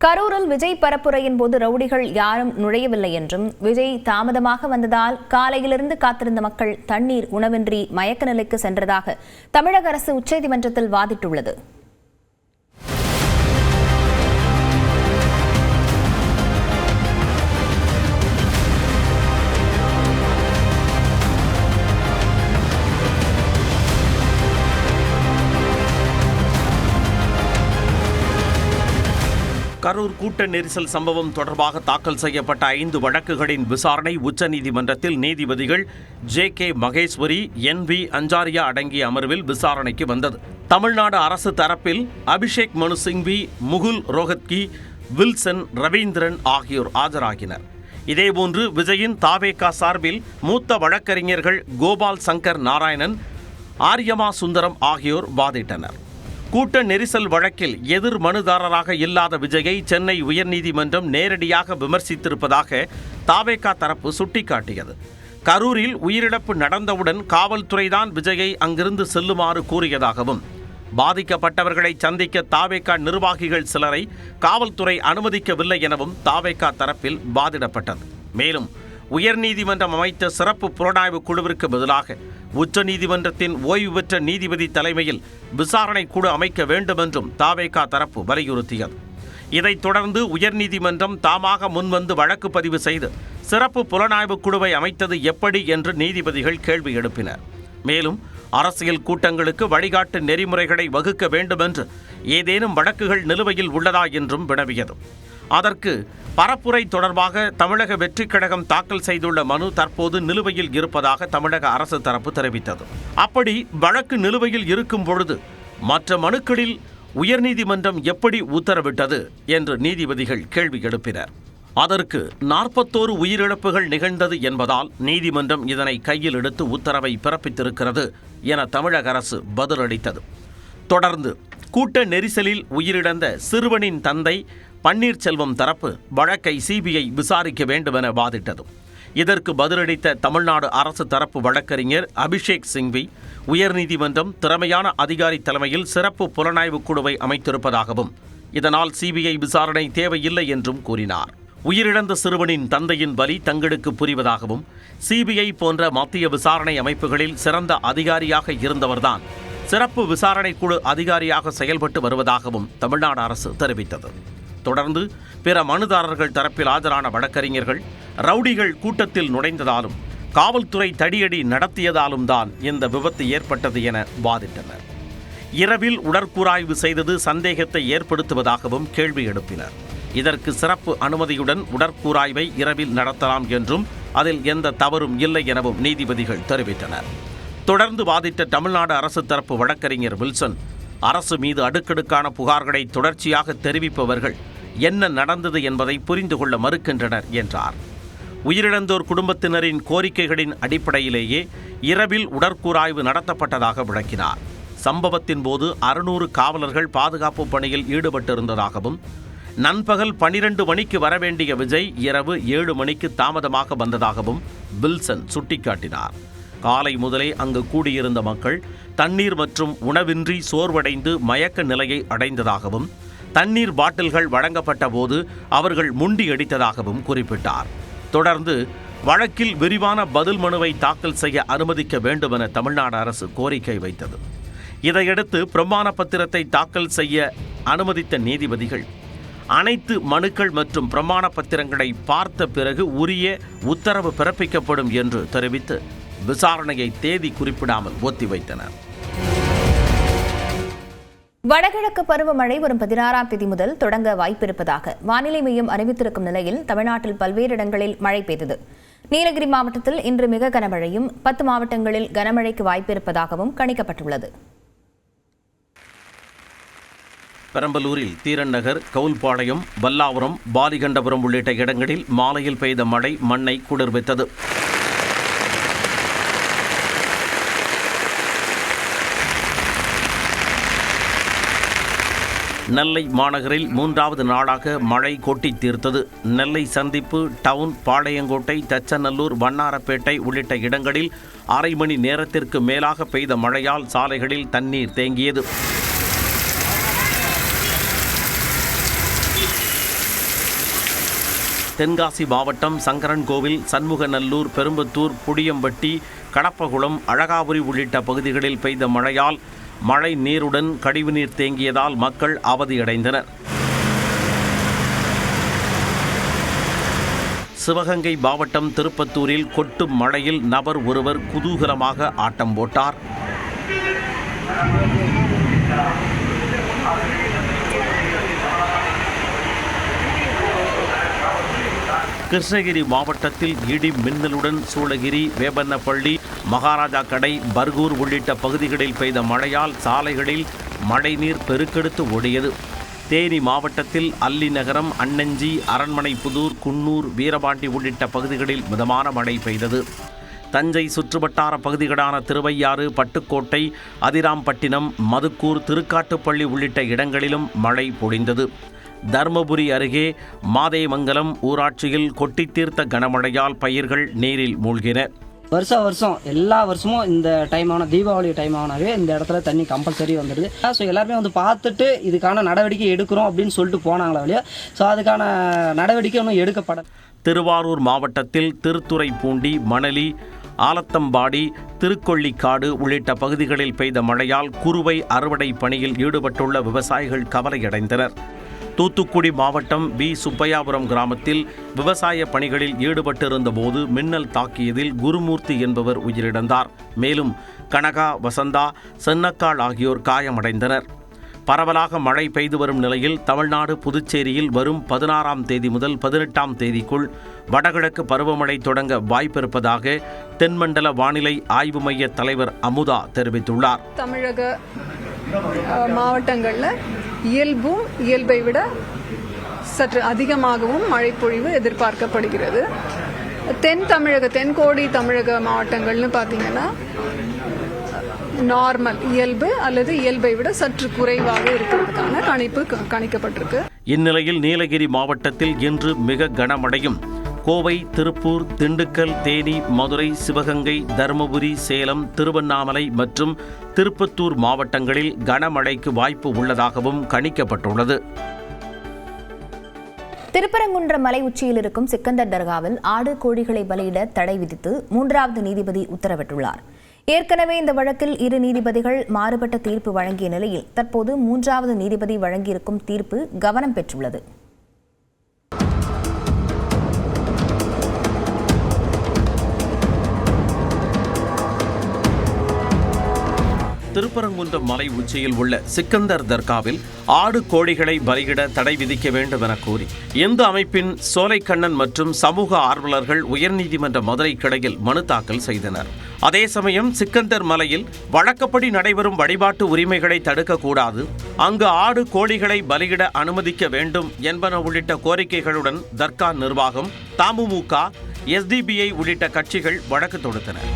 கரூரில் விஜய் பரப்புரையின் போது ரவுடிகள் யாரும் நுழையவில்லை என்றும், விஜய் தாமதமாக வந்ததால் காலையிலிருந்து காத்திருந்த மக்கள் தண்ணீர், உணவின்றி மயக்க நிலைக்கு சென்றதாக தமிழக அரசு உச்சநீதிமன்றத்தில் வாதிட்டுள்ளது. கரூர் கூட்ட நெரிசல் சம்பவம் தொடர்பாக தாக்கல் செய்யப்பட்ட 5 வழக்குகளின் விசாரணை உச்சநீதிமன்றத்தில் நீதிபதிகள் JK மகேஸ்வரி, NV அஞ்சாரியா அடங்கிய அமர்வில் விசாரணைக்கு வந்தது. தமிழ்நாடு அரசு தரப்பில் அபிஷேக் மனு சிங்வி, முகுல் ரோஹத்கி, வில்சன், ரவீந்திரன் ஆகியோர் ஆஜராகினர். இதேபோன்று விஜயின் தாவேகா சார்பில் மூத்த வழக்கறிஞர்கள் கோபால் சங்கர் நாராயணன், ஆரியமா சுந்தரம் ஆகியோர் வாதிட்டனர். கூட்ட நெரிசல் வழக்கில் எதிர் மனுதாரராக இல்லாத விஜயை சென்னை உயர்நீதிமன்றம் நேரடியாக விமர்சித்திருப்பதாக தாவேகா தரப்பு சுட்டிக்காட்டியது. கரூரில் உயிரிழப்பு நடந்தவுடன் காவல்துறைதான் விஜயை அங்கிருந்து செல்லுமாறு கூறியதாகவும், பாதிக்கப்பட்டவர்களை சந்திக்க தாவேகா நிர்வாகிகள் சிலரை காவல்துறை அனுமதிக்கவில்லை எனவும் தாவேகா தரப்பில் வாதிடப்பட்டது. மேலும் உயர்நீதிமன்றம் அமைத்த சிறப்பு புலனாய்வு குழுவிற்கு பதிலாக உச்சநீதிமன்றத்தின் ஓய்வு பெற்ற நீதிபதி தலைமையில் விசாரணை குழு அமைக்க வேண்டும் என்றும் தாவேகா தரப்பு வலியுறுத்தியது. இதைத் தொடர்ந்து உயர்நீதிமன்றம் தாமாக முன்வந்து வழக்கு பதிவு செய்து சிறப்பு புலனாய்வு குழுவை அமைத்தது எப்படி என்று நீதிபதிகள் கேள்வி எழுப்பினர். மேலும் அரசியல் கூட்டங்களுக்கு வழிகாட்டு நெறிமுறைகளை வகுக்க வேண்டும் என்று ஏதேனும் வழக்குகள் நிலுவையில் உள்ளதா என்றும் வினவியது. அதற்கு பரப்புரை தொடர்பாக தமிழக வெற்றிக் கழகம் தாக்கல் செய்துள்ள மனு தற்போது நிலுவையில் இருப்பதாக தமிழக அரசு தரப்பு தெரிவித்தது. அப்படி வழக்கு நிலுவையில் இருக்கும் பொழுது மற்ற மனுக்களில் உயர்நீதிமன்றம் எப்படி உத்தரவிட்டது என்று நீதிபதிகள் கேள்வி எழுப்பினர். அதற்கு 41 உயிரிழப்புகள் நிகழ்ந்தது என்பதால் நீதிமன்றம் இதனை கையில் எடுத்து உத்தரவை பிறப்பித்திருக்கிறது என தமிழக அரசு பதிலளித்தது. தொடர்ந்து கூட்ட நெரிசலில் உயிரிழந்த சிறுவனின் தந்தை பன்னீர்செல்வம் தரப்பு வழக்கை CBI விசாரிக்க வேண்டும் என வாதிட்டது. இதற்கு பதிலளித்த தமிழ்நாடு அரசு தரப்பு வழக்கறிஞர் அபிஷேக் சிங்வி, உயர்நீதிமன்றம் திறமையான அதிகாரி தலைமையில் சிறப்பு புலனாய்வு குழுவை அமைத்திருப்பதாகவும், இதனால் CBI விசாரணை தேவையில்லை என்றும் கூறினார். உயிரிழந்த சிறுவனின் தந்தையின் வலி தங்களுக்கு புரிவதாகவும், CBI போன்ற மத்திய விசாரணை அமைப்புகளில் சிறந்த அதிகாரியாக இருந்தவர்தான் சிறப்பு விசாரணை குழு அதிகாரியாக செயல்பட்டு வருவதாகவும் தமிழ்நாடு அரசு தெரிவித்தது. தொடர்ந்து பிற மனுதாரர்கள் தரப்பில் ஆஜரான வழக்கறிஞர்கள் ரவுடிகள் கூட்டத்தில் நுழைந்ததாலும் காவல்துறை தடியடி நடத்தியதாலும் தான் இந்த விபத்து ஏற்பட்டது என வாதிட்டனர். இரவில் உடற்கூராய்வு செய்தது சந்தேகத்தை ஏற்படுத்துவதாகவும் கேள்வி எழுப்பினர். இதற்கு சிறப்பு அனுமதியுடன் உடற்கூராய்வை இரவில் நடத்தலாம் என்றும் அதில் எந்த தவறும் இல்லை எனவும் நீதிபதிகள் தெரிவித்தனர். தொடர்ந்து வாதிட்ட தமிழ்நாடு அரசு தரப்பு வழக்கறிஞர் வில்சன், அரசு மீது அடுக்கடுக்கான புகார்களை தொடர்ச்சியாக தெரிவிப்பவர்கள் என்ன நடந்தது என்பதை புரிந்து கொள்ள மறுக்கின்றனர் என்றார். உயிரிழந்தோர் குடும்பத்தினரின் கோரிக்கைகளின் அடிப்படையிலேயே இரவில் உடற்கூராய்வு நடத்தப்பட்டதாக விளக்கினார். சம்பவத்தின் போது 600 காவலர்கள் பாதுகாப்பு பணியில் ஈடுபட்டிருந்ததாகவும், நண்பகல் 12 மணிக்கு வரவேண்டிய விஜய் இரவு 7 மணிக்கு தாமதமாக வந்ததாகவும் வில்சன் சுட்டிக்காட்டினார். காலை முதலே அங்கு கூடியிருந்த மக்கள் தண்ணீர் மற்றும் உணவின்றி சோர்வடைந்து மயக்க நிலையை அடைந்ததாகவும், தண்ணீர் பாட்டில்கள் வழங்கப்பட்ட போது அவர்கள் முண்டியடித்ததாகவும் குறிப்பிட்டார். தொடர்ந்து வழக்கில் விரிவான பதில் மனுவை தாக்கல் செய்ய அனுமதிக்க வேண்டும் என தமிழ்நாடு அரசு கோரிக்கை வைத்தது. இதையடுத்து பிரமாண பத்திரத்தை தாக்கல் செய்ய அனுமதித்த நீதிபதிகள் அனைத்து மனுக்கள் மற்றும் பிரமாண பத்திரங்களை பார்த்த பிறகு உரிய உத்தரவு பிறப்பிக்கப்படும் என்று தெரிவித்து விசாரணையை தேதி குறிப்பிடாமல் ஒத்திவைத்தனர். வடகிழக்கு பருவமழை வரும் 16ஆம் தேதி முதல் தொடங்க வாய்ப்பிருப்பதாக வானிலை மையம் அறிவித்திருக்கும் நிலையில் தமிழ்நாட்டில் பல்வேறு இடங்களில் மழை பெய்தது. நீலகிரி மாவட்டத்தில் இன்று மிக கனமழையும் 10 மாவட்டங்களில் கனமழைக்கு வாய்ப்பிருப்பதாகவும் கணிக்கப்பட்டுள்ளது. பெரம்பலூரில் தீரன் நகர், கவுல்பாளையம், பல்லாவரம், பாலிகண்டபுரம் உள்ளிட்ட இடங்களில் மாலையில் பெய்த மழை மண்ணை குளிர்வித்தது. நெல்லை மாநகரில் 3வது நாளாக மழை கொட்டி தீர்த்தது. நெல்லை சந்திப்பு, டவுன், பாளையங்கோட்டை, தச்சநல்லூர், வண்ணாரப்பேட்டை உள்ளிட்ட இடங்களில் அரை மணி நேரத்திற்கு மேலாக பெய்த மழையால் சாலைகளில் தண்ணீர் தேங்கியது. தென்காசி மாவட்டம் சங்கரன்கோவில், சண்முகநல்லூர், பெரும்பத்தூர், புடியம்பட்டி, கடப்பகுளம், அழகாபுரி உள்ளிட்ட பகுதிகளில் பெய்த மழையால் மழை நீருடன் கழிவுநீர் தேங்கியதால் மக்கள் அவதியடைந்தனர். சிவகங்கை மாவட்டம் திருப்பத்தூரில் கொட்டும் மழையில் நபர் ஒருவர் குதூகலமாக ஆட்டம் போட்டார். கிருஷ்ணகிரி மாவட்டத்தில் இடி மின்னலுடன் சூளகிரி, வேப்பனப்பள்ளி, மகாராஜா கடை, பர்கூர் உள்ளிட்ட பகுதிகளில் பெய்த மழையால் சாலைகளில் மழைநீர் பெருக்கெடுத்து ஓடியது. தேனி மாவட்டத்தில் அல்லிநகரம், அன்னஞ்சி, அரண்மனைப்புதூர், குன்னூர், வீரபாண்டி உள்ளிட்ட பகுதிகளில் மிதமான மழை பெய்தது. தஞ்சை சுற்றுவட்டார பகுதிகளான திருவையாறு, பட்டுக்கோட்டை, அதிராம்பட்டினம், மதுக்கூர், திருக்காட்டுப்பள்ளி உள்ளிட்ட இடங்களிலும் மழை பொழிந்தது. தர்மபுரி அருகே மாதேமங்கலம் ஊராட்சியில் கொட்டி தீர்த்த கனமழையால் பயிர்கள் நீரில் மூழ்கின. வருஷம் எல்லா வருஷமும் இந்த டைமான தீபாவளி டைமானவே இந்த இடத்துல தண்ணி கம்பல்சரி வந்துடுது. ஸோ எல்லாருமே வந்து பார்த்துட்டு இதுக்கான நடவடிக்கை எடுக்கிறோம் அப்படின்னு சொல்லிட்டு போனாங்களே வழியா. ஸோ அதுக்கான நடவடிக்கை ஒன்றும் எடுக்கப்பட. திருவாரூர் மாவட்டத்தில் திருத்துறைப்பூண்டி, மணலி, ஆலத்தம்பாடி, திருக்கொள்ளிக்காடு உள்ளிட்ட பகுதிகளில் பெய்த மழையால் குறுவை அறுவடை பணியில் ஈடுபட்டுள்ள விவசாயிகள் கவலையடைந்தனர். தூத்துக்குடி மாவட்டம் பி. சுப்பையாபுரம் கிராமத்தில் விவசாய பணிகளில் ஈடுபட்டிருந்த போது மின்னல் தாக்கியதில் குருமூர்த்தி என்பவர் உயிரிழந்தார். மேலும் கனகா, வசந்தா, சென்னக்காள் ஆகியோர் காயமடைந்தனர். பரவலாக மழை பெய்து வரும் நிலையில் தமிழ்நாடு, புதுச்சேரியில் வரும் 16ஆம் தேதி முதல் 18ஆம் தேதிக்குள் வடகிழக்கு பருவமழை தொடங்க வாய்ப்பிருப்பதாக தென்மண்டல வானிலை ஆய்வு மைய தலைவர் அமுதா தெரிவித்துள்ளார். தமிழக மாவட்டங்களில் இயல்பை விட சற்று அதிகமாகவும் மழைப்பொழிவு எதிர்பார்க்கப்படுகிறது. தென்கோடி தமிழக மாவட்டங்கள்னு பார்த்தீங்கன்னா நார்மல் இயல்பு அல்லது இயல்பை விட சற்று குறைவாக இருக்கிறதுக்கான கணிக்கப்பட்டிருக்கு. இந்நிலையில் நீலகிரி மாவட்டத்தில் இன்று மிக கனமழையும், கோவை, திருப்பூர், திண்டுக்கல், தேனி, மதுரை, சிவகங்கை, தருமபுரி, சேலம், திருவண்ணாமலை மற்றும் திருப்பத்தூர் மாவட்டங்களில் கனமழைக்கு வாய்ப்பு உள்ளதாகவும் கணிக்கப்பட்டுள்ளது. திருப்பரங்குன்றம் மலை உச்சியில் இருக்கும் சிக்கந்தர் தர்காவில் ஆடு, கோழிகளை பலியிட தடை விதித்து 3வது நீதிபதி உத்தரவிட்டுள்ளார். ஏற்கனவே இந்த வழக்கில் 2 நீதிபதிகள் மாறுபட்ட தீர்ப்பு வழங்கிய நிலையில் தற்போது 3வது நீதிபதி வழங்கியிருக்கும் தீர்ப்பு கவனம் பெற்றுள்ளது. திருப்பரங்குன்றம் மலை உச்சியில் உள்ள சிக்கந்தர் தர்காவில் ஆடு, கோழிகளை பலியிட தடை விதிக்க வேண்டும் என கோரி இந்து அமைப்பின் சோலைக்கண்ணன் மற்றும் சமூக ஆர்வலர்கள் உயர்நீதிமன்ற மதுரை கிளையில் மனு தாக்கல் செய்தனர். அதே சமயம் சிக்கந்தர் மலையில் வழக்கப்படி நடைபெறும் வழிபாட்டு உரிமைகளை தடுக்கக்கூடாது, அங்கு ஆடு, கோழிகளை பலியிட அனுமதிக்க வேண்டும் என்பன உள்ளிட்ட கோரிக்கைகளுடன் தர்கா நிர்வாகம், தமுமுக, SDPI உள்ளிட்ட கட்சிகள் வழக்கு தொடுத்தனர்.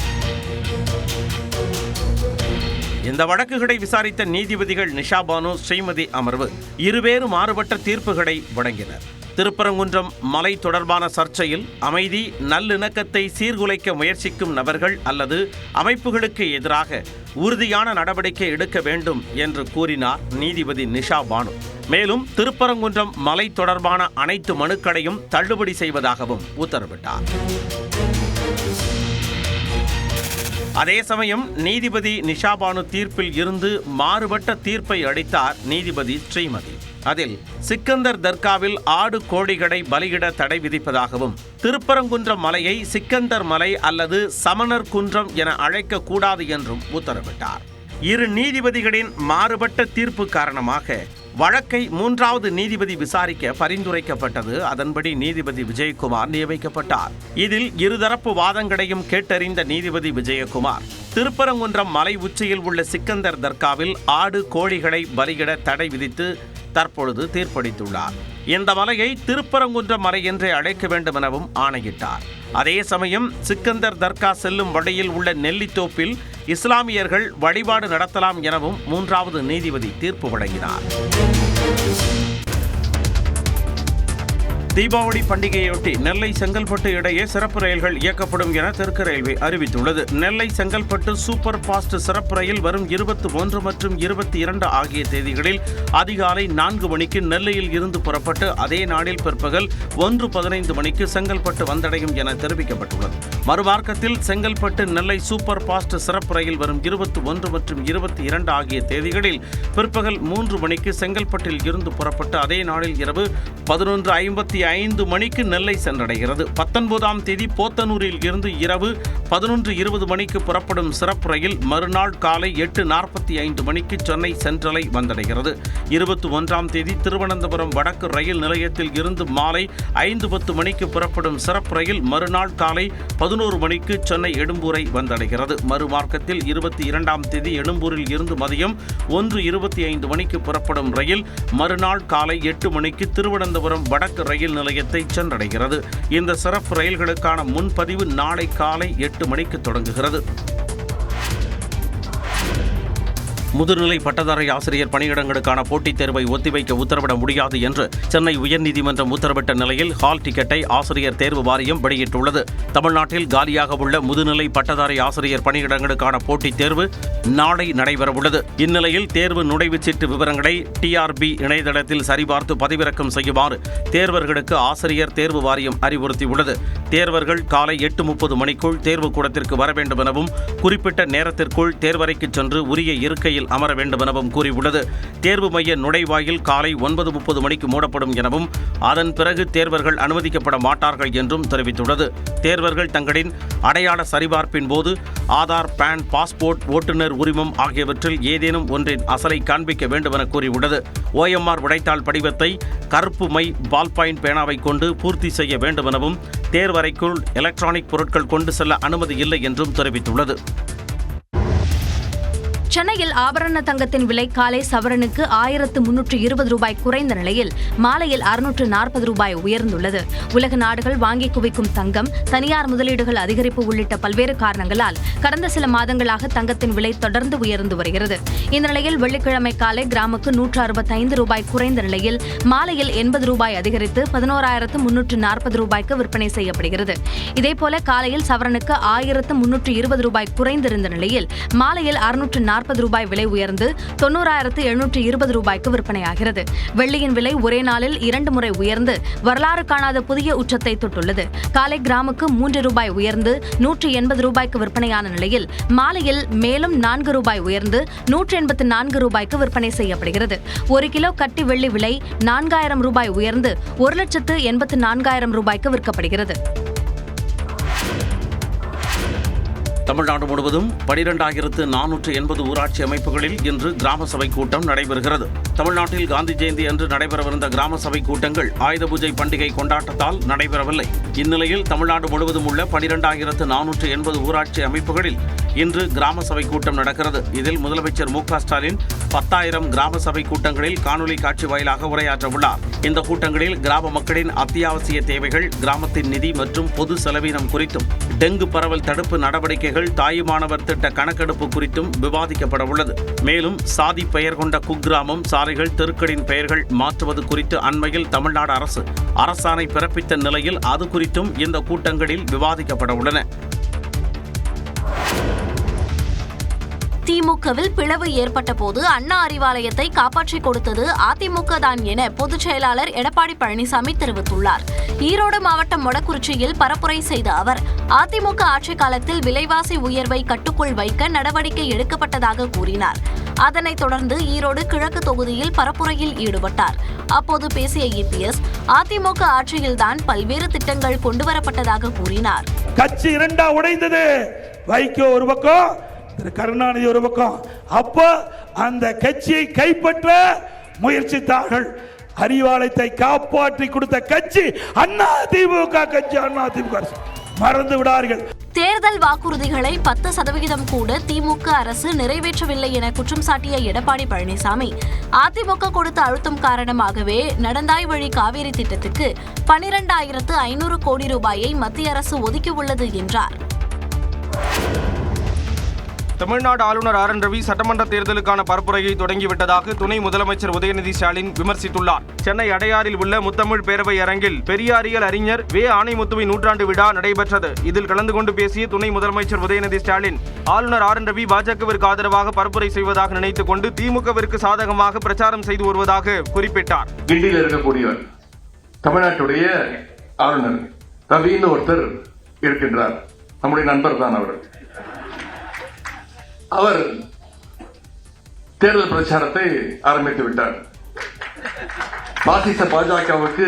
இந்த வழக்குகளை விசாரித்த நீதிபதிகள் நிஷா பானு, ஸ்ரீமதி அமர்வு இருவேறு மாறுபட்ட தீர்ப்புகளை வழங்கினர். திருப்பரங்குன்றம் மலை தொடர்பான சர்ச்சையில் அமைதி, நல்லிணக்கத்தை சீர்குலைக்க முயற்சிக்கும் நபர்கள் அல்லது அமைப்புகளுக்கு எதிராக உறுதியான நடவடிக்கை எடுக்க வேண்டும் என்று கூறினார் நீதிபதி நிஷா பானு. மேலும் திருப்பரங்குன்றம் மலை தொடர்பான அனைத்து மனுக்களையும் தள்ளுபடி செய்வதாகவும் உத்தரவிட்டார். அதே சமயம் நீதிபதி நிஷா பானு தீர்ப்பில் இருந்து மாறுபட்ட தீர்ப்பை அளித்தார் நீதிபதி ஸ்ரீமதி. அதில் சிக்கந்தர் தர்காவில் ஆடு, கோழிகளை பலியிட தடை விதிப்பதாகவும், திருப்பரங்குன்றம் மலையை சிக்கந்தர் மலை அல்லது சமணர் குன்றம் என அழைக்க கூடாது என்றும் உத்தரவிட்டார். 2 நீதிபதிகளின் மாறுபட்ட தீர்ப்பு காரணமாக வழக்கை 3வது நீதிபதி விசாரிக்க பரிந்துரைக்கப்பட்டது. அதன்படி நீதிபதி விஜயகுமார் நியமிக்கப்பட்டார். இதில் இருதரப்பு வாதங்களையும் கேட்டறிந்த நீதிபதி விஜயகுமார் திருப்பரங்குன்றம் மலை உச்சியில் உள்ள சிக்கந்தர் தர்காவில் ஆடு, கோழிகளை பலியிட தடை விதித்து தற்பொழுது தீர்ப்பளித்துள்ளார். இந்த மலையை திருப்பரங்குன்றம் மலை என்றே அழைக்க வேண்டும் எனவும் ஆணையிட்டார். அதே சமயம் சிக்கந்தர் தர்கா செல்லும் வழியில் உள்ள நெல்லித்தோப்பில் இஸ்லாமியர்கள் வழிபாடு நடத்தலாம் எனவும் 3வது நீதிபதி தீர்ப்பு வழங்கினார். தீபாவளி பண்டிகையொட்டி நெல்லை செங்கல்பட்டு இடையே சிறப்பு ரயில்கள் இயக்கப்படும் என தெற்கு ரயில்வே அறிவித்துள்ளது. நெல்லை செங்கல்பட்டு சூப்பர் ஃபாஸ்ட் சிறப்பு ரயில் வரும் 21 மற்றும் 22 ஆகிய தேதிகளில் அதிகாலை 4 மணிக்கு நெல்லையில் இருந்து புறப்பட்டு அதே நாளில் பிற்பகல் 1:15 மணிக்கு செங்கல்பட்டு வந்தடையும் என தெரிவிக்கப்பட்டுள்ளது. மறுமார்க்கத்தில் செங்கல்பட்டு நெல்லை சூப்பர் ஃபாஸ்ட் சிறப்பு ரயில் வரும் 21 மற்றும் 22 ஆகிய தேதிகளில் பிற்பகல் 3 மணிக்கு செங்கல்பட்டில் இருந்து புறப்பட்டு அதே நாளில் இரவு 11:55 மணிக்கு நெல்லை சென்றடைகிறது. 19ஆம் தேதி போத்தனூரில் இருந்து இரவு 11:20 மணிக்கு புறப்படும் சிறப்பு ரயில் மறுநாள் காலை 8:45 மணிக்கு சென்னை சென்ட்ரலை வந்தடைகிறது. 21ஆம் தேதி திருவனந்தபுரம் வடக்கு ரயில் நிலையத்தில் இருந்து மாலை 5:10 மணிக்கு புறப்படும் சிறப்பு ரயில் மறுநாள் காலை 11 மணிக்கு சென்னை எழும்பூரை வந்தடைகிறது. மறுமார்க்கத்தில் 22ஆம் தேதி எழும்பூரில் இருந்து மதியம் 1:25 மணிக்கு புறப்படும் ரயில் மறுநாள் காலை 8 மணிக்கு திருவனந்தபுரம் வடக்கு ரயில் நிலையத்தை சென்றடைகிறது. இந்த சிறப்பு ரயில்களுக்கான முன்பதிவு நாளை காலை 8 மணிக்கு தொடங்குகிறது. முதுநிலை பட்டதாரி ஆசிரியர் பணியிடங்களுக்கான போட்டித் தேர்வை ஒத்திவைக்க உத்தரவிட முடியாது என்று சென்னை உயர்நீதிமன்றம் உத்தரவிட்ட நிலையில் ஹால் டிக்கெட்டை ஆசிரியர் தேர்வு வாரியம் வெளியிட்டுள்ளது. தமிழ்நாட்டில் காலியாக உள்ள முதுநிலை பட்டதாரி ஆசிரியர் பணியிடங்களுக்கான போட்டித் தேர்வு நாளை நடைபெறவுள்ளது. இந்நிலையில் தேர்வு நுழைவுச்சீட்டு விவரங்களை TRB இணையதளத்தில் சரிபார்த்து பதிவிறக்கம் செய்யுமாறு தேர்வர்களுக்கு ஆசிரியர் தேர்வு வாரியம் அறிவுறுத்தியுள்ளது. தேர்வர்கள் காலை 8:30 மணிக்குள் தேர்வு கூடத்திற்கு வர வேண்டும் எனவும் குறிப்பிட்ட நேரத்திற்குள் தேர்வறைக்கு சென்று உரிய இருக்கையில் அமர வேண்டும் எனவும் கூறியுள்ளது. தேர்வு மைய நுழைவாயில் காலை 9:30 மணிக்கு மூடப்படும் எனவும் அதன் பிறகு தேர்வர்கள் அனுமதிக்கப்பட மாட்டார்கள் என்றும் தெரிவித்துள்ளது. தேர்வர்கள் தங்களின் அடையாள சரிபார்ப்பின் போது ஆதார், பான், பாஸ்போர்ட், ஓட்டுநர் உரிமம் ஆகியவற்றில் ஏதேனும் ஒன்றின் அசலை காண்பிக்க வேண்டும் என கூறியுள்ளது. OMR விடைத்தாள் படிவத்தை கருப்பு மை பால் பாயிண்ட் பேனாவை கொண்டு பூர்த்தி செய்ய வேண்டும் எனவும் தேர்வறைக்குள் எலக்ட்ரானிக் பொருட்கள் கொண்டு செல்ல அனுமதி இல்லை என்றும் தெரிவித்துள்ளது. சென்னையில் ஆபரண தங்கத்தின் விலை காலை சவரனுக்கு 1320 ரூபாய் குறைந்த நிலையில் மாலையில் 640 ரூபாய் உயர்ந்துள்ளது. உலக நாடுகள் வாங்கி குவிக்கும் தங்கம், தனியார் முதலீடுகள் அதிகரிப்பு உள்ளிட்ட பல்வேறு காரணங்களால் கடந்த சில மாதங்களாக தங்கத்தின் விலை தொடர்ந்து உயர்ந்து வருகிறது. இந்த நிலையில் வெள்ளிக்கிழமை காலை கிராமுக்கு 165 ரூபாய் குறைந்த நிலையில் மாலையில் 80 ரூபாய் அதிகரித்து 11,340 ரூபாய்க்கு விற்பனை செய்யப்படுகிறது. இதேபோல காலையில் சவரனுக்கு 1320 ரூபாய் குறைந்திருந்த நிலையில் மாலையில் 640 ரூபாய் விலை உயர்ந்து 90,720 ரூபாய்க்கு விற்பனையாகிறது. வெள்ளியின் விலை ஒரே நாளில் 2 முறை உயர்ந்து வரலாறு காணாத புதிய உச்சத்தை தொட்டுள்ளது. காலை கிராமுக்கு 3 ரூபாய் உயர்ந்து 180 ரூபாய்க்கு விற்பனையான நிலையில் மாலையில் மேலும் 4 ரூபாய் உயர்ந்து 184 ரூபாய்க்கு விற்பனை செய்யப்படுகிறது. 1 கிலோ கட்டி வெள்ளி விலை 4,000 ரூபாய் உயர்ந்து 1,84,000 ரூபாய்க்கு விற்கப்படுகிறது. தமிழ்நாடு முழுவதும் 12,480 ஊராட்சி அமைப்புகளில் இன்று கிராம சபை கூட்டம் நடைபெறுகிறது. தமிழ்நாட்டில் காந்தி ஜெயந்தி அன்று நடைபெறவிருந்த கிராம சபை கூட்டங்கள் ஆயுத பூஜை பண்டிகை கொண்டாட்டத்தால் நடைபெறவில்லை. இந்நிலையில் தமிழ்நாடு முழுவதும் உள்ள 12,480 ஊராட்சி அமைப்புகளில் இன்று கிராம சபை கூட்டம் நடக்கிறது. இதில் முதலமைச்சர் மு க ஸ்டாலின் 10,000 கிராம சபை கூட்டங்களில் காணொலி காட்சி வாயிலாக உரையாற்ற உள்ளார். இந்த கூட்டங்களில் கிராம மக்களின் அத்தியாவசிய தேவைகள், கிராமத்தின் நிதி மற்றும் பொது செலவினம் குறித்தும், டெங்கு பரவல் தடுப்பு நடவடிக்கைகள், தாயுமானவர் திட்ட கணக்கெடுப்பு குறித்தும் விவாதிக்கப்பட உள்ளது. மேலும் சாதி பெயர் கொண்ட குக்கிராமம், சாலைகள், தெருக்களின் பெயர்கள் மாற்றுவது குறித்து அண்மையில் தமிழ்நாடு அரசு அரசாணை பிறப்பித்த நிலையில் அது குறித்தும் இந்த கூட்டங்களில் விவாதிக்கப்பட உள்ளன. திமுகவில் பிளவு ஏற்பட்ட போது அண்ணா அறிவாலயத்தை காப்பாற்றிக் கொடுத்தது அதிமுக தான் என பொதுச் செயலாளர் எடப்பாடி பழனிசாமி தெரிவித்துள்ளார். ஈரோடு மாவட்டம் மொடக்குறிச்சியில் பரப்புரை செய்த அவர் அதிமுக ஆட்சிக் காலத்தில் விலைவாசி உயர்வை கட்டுக்குள் வைக்க நடவடிக்கை எடுக்கப்பட்டதாக கூறினார். அதனைத் தொடர்ந்து ஈரோடு கிழக்கு தொகுதியில் பரப்புரையில் ஈடுபட்டார். அப்போது பேசிய EPS அதிமுக ஆட்சியில்தான் பல்வேறு திட்டங்கள் கொண்டுவரப்பட்டதாக கூறினார். கட்சி இரண்டா உடைந்தது. வைகோ ஒரு பக்கம், கருணாநிதி ஒரு பக்கம். அப்போ அந்த கட்சியை கைப்பற்ற முயற்சித்தார்கள். அறிவாலயத்தை காப்பாற்றி கொடுத்த கட்சி அதிமுக கட்சி. அதிமுக மறந்து விடார்கள். தேர்தல் வாக்குறுதிகளை 10% கூட திமுக அரசு நிறைவேற்றவில்லை என குற்றம் சாட்டிய எடப்பாடி பழனிசாமி அதிமுக கொடுத்த அழுத்தம் காரணமாகவே நடந்தாய் வழி காவேரி திட்டத்துக்கு 12,500 கோடி ரூபாயை மத்திய அரசு ஒதுக்கியுள்ளது என்றார். தமிழ்நாடு ஆளுநர் ஆர் என் ரவி சட்டமன்ற தேர்தலுக்கான பரப்புரையை தொடங்கிவிட்டதாக துணை முதலமைச்சர் உதயநிதி ஸ்டாலின் விமர்சித்துள்ளார். சென்னை அடையாறில் உள்ள முத்தமிழ் பேரவை அரங்கில் பெரியாரியல் அறிஞர் வே. ஆணைமுத்துவின் நூற்றாண்டு விழா நடைபெற்றது. இதில் கலந்து கொண்டு பேசிய துணை முதலமைச்சர் உதயநிதி ஸ்டாலின், ஆளுநர் ஆர் என் ரவி பாஜகவிற்கு ஆதரவாக பரப்புரை செய்வதாக நினைத்துக் கொண்டு திமுகவிற்கு சாதகமாக பிரச்சாரம் செய்து வருவதாக குறிப்பிட்டார். கிண்டியில் இருக்கக்கூடியவர் தமிழ்நாட்டுடைய ஆளுநர் ரவின்னு ஒருத்தர் இருக்கின்றார். நம்முடைய நண்பர் தான் அவர் தேர்தல் பிரச்சாரத்தை ஆரம்பித்து விட்டார். பாசிச பாஜகவுக்கு